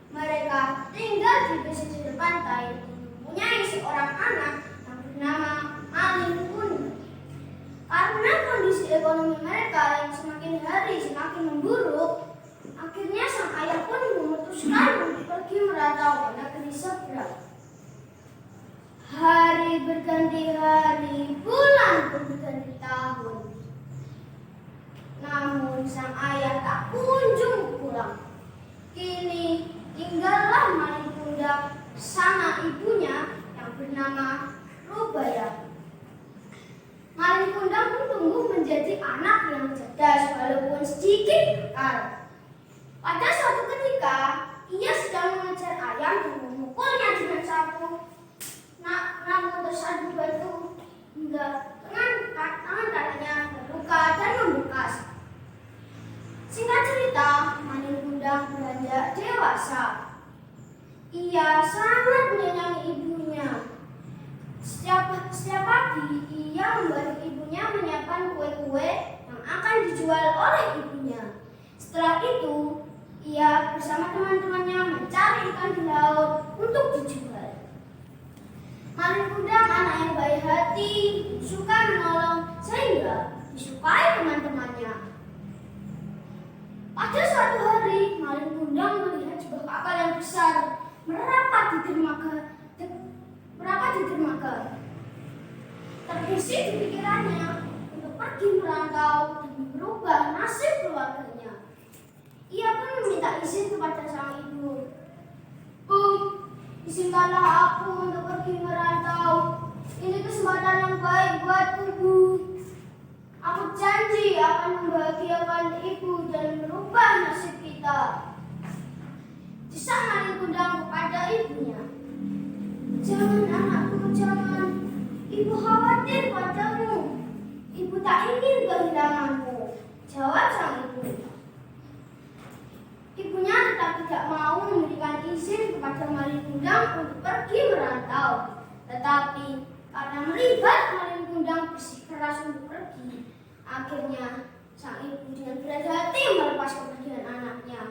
Mereka tinggal di pesisir pantai, mempunyai seorang anak yang bernama Malin Kundang. Karena kondisi ekonomi mereka yang semakin hari semakin memburuk, akhirnya sang ayah pun memutuskan untuk pergi merantau ke negeri seberang. Hari berganti hari, bulan pun berganti tahun. Namun sang ayah tak kunjung pulang. Kini tinggallah Malin Kundang bersama ibunya yang bernama Rubaya. Malin Kundang pun tumbuh menjadi anak yang cerdas walaupun sedikit nakal. Pada suatu ketika, ia sedang mengejar ayam dan memukulnya dengan sapu. Namun tersandung batu hingga tangan kanannya terluka dan membekas. Singkat cerita, Malin Kundang beranjak dewasa. Ia sangat menyayangi ibunya. Setiap pagi, ia membantu ibunya menyiapkan kue-kue yang akan dijual oleh ibunya. Setelah itu, ia bersama teman-temannya mencari ikan di laut untuk dijual. Malin Kundang anak yang baik hati, suka menolong, sehingga disukai teman-temannya. Pada suatu hari, Malin Kundang melihat sebuah kapal yang besar merapat di dermaga. Terbesit di pikirannya untuk pergi merantau dan merubah nasib keluarganya. Ia pun meminta izin kepada sang ibu. "Bu, izinkanlah aku untuk pergi merantau. Ini kesempatan yang baik buatku, Bu. Aku janji akan membahagiakan ibu dan merubah nasib kita." Desak Malin Kundang kepada ibunya. "Jangan anakku, jangan. Ibu khawatir padamu. Ibu tak ingin kehilanganmu," jawab sang ibu. Ibunya tetap tidak mau memberikan izin kepada Malin Kundang untuk pergi merantau. Tetapi karena melihat Malin Kundang bersikeras untuk pergi, akhirnya sang ibu dengan berat hati melepas kepergian anaknya.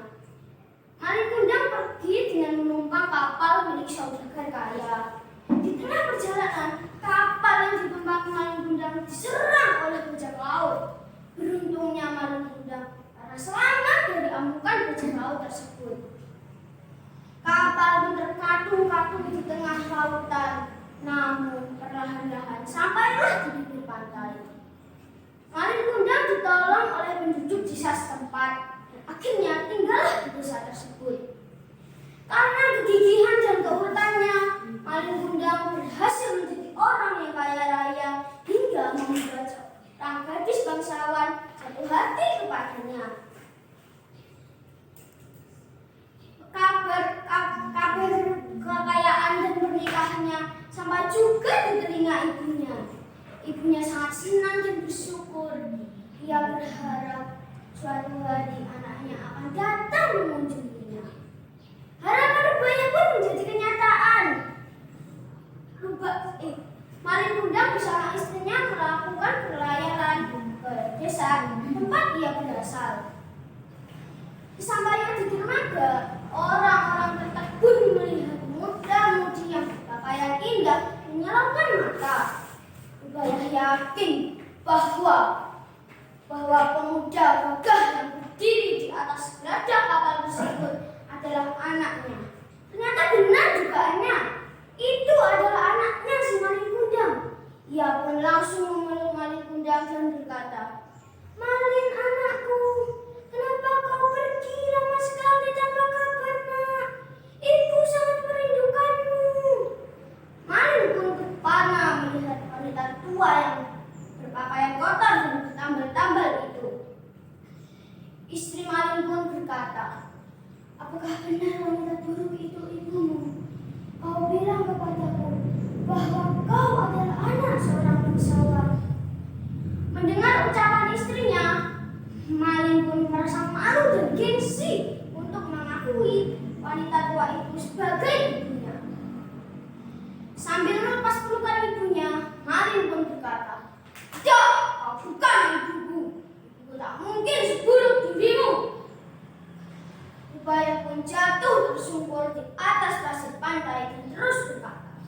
Malin Kundang pergi dengan menumpang kapal milik saudagar kaya. Di tengah perjalanan, kapal yang ditumpangi Malin Kundang diserang oleh bajak laut. Beruntungnya Malin Kundang karena selamat dari amukan bajak laut tersebut. Kapal pun terkatung-katung di tengah lautan, namun perlahan-lahan sampailah di bibir pantai. Malin Kundang ditolong oleh penduduk desa setempat. Akhirnya tinggallah di desa tersebut. Karena kegigihan dan keuletannya, Malin Kundang berhasil menjadi orang yang kaya raya hingga membuat seorang gadis bangsawan jatuh hati kepadanya. Kabar kekayaan dan pernikahannya sampai juga di telinga ibunya. Ibunya sangat senang dan bersyukur. Ia berharap suatu hari anaknya akan datang mengunjunginya. Harapan Rubaya pun menjadi kenyataan. Malin Kundang bersama istrinya melakukan pelayaran ke desa tempat ia berasal. Sesampainya di dermaga, orang-orang tertegun melihat muda-mudi yang berpakaian indah menyilaukan mata. Rubaya yakin bahwa pemuda gagah yang berdiri di atas geladak kapal tersebut adalah anaknya. Ternyata benar dugaannya. Itu adalah anaknya si Malin Kundang. Ia pun langsung memeluk Malin Kundang dan berkata, "Malin anakku, kenapa kau pergi lama sekali tanpa kabar, Nak? Ibu sangat merindukanmu." Malin pun terpana melihat wanita tua yang berpakaian kotor dan bertambal-tambal itu. Istri Malin pun berkata, "Apakah benar wanita buruk itu ibumu? Kau bilang kepadaku bahwa kau adalah anak seorang bangsawan." Mendengar ucapan istrinya, Malin pun merasa malu dan gengsi untuk mengakui wanita tua itu sebagai ibunya. Sambil melepas pelukan ibunya, Malin pun berkata, "Tidak, kau bukan ibuku. Ibuku tak mungkin seburuk dirimu." Rubaya pun jatuh tersungkur di atas pasir pantai dan terus berkata,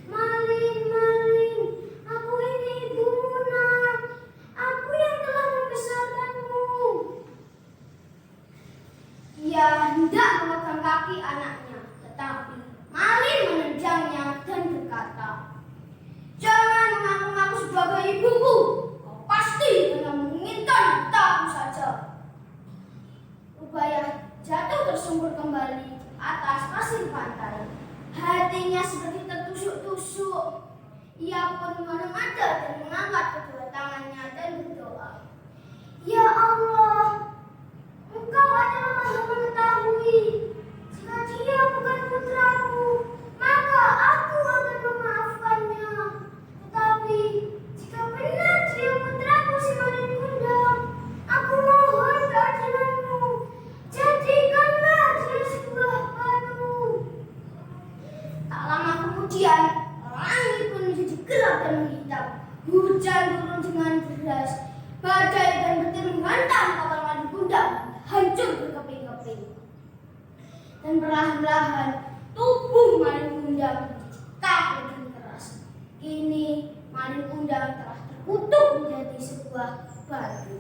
"Maling, maling, aku ini ibumu, nak. Aku yang telah membesarkanmu." Ia hendak memegang kaki anaknya, tetapi maling menendangnya dan berkata, "Jangan mengaku-ngaku sebagai ibuku. Kau pasti hanya menginginkan hartaku saja." Ubaya jatuh tersungkur kembali di atas pasir pantai. Hatinya seperti tertusuk-tusuk. Ia pun menengadah dan mengangkat kedua tangannya dan berdoa, "Ya Allah, Engkau adalah Maha Mengetahui. Jika dia bukan putraku, maka aku akan memaafkannya. Tetapi jika benar dia putraku si Maling Kundang, aku mohon keadilanmu. Jadikanlah dia sebuah batu." Tak lama kemudian, langit pun menjadi gelap dan menghitam. Hujan turun dengan deras. Badai dan petir menghantam kapal Maling Kundang, hancur berkeping-keping. Dan perlahan-lahan tubuh Maling Kundang kaku dan keras. Kini Maling Kundang telah terkutuk menjadi sebuah batu.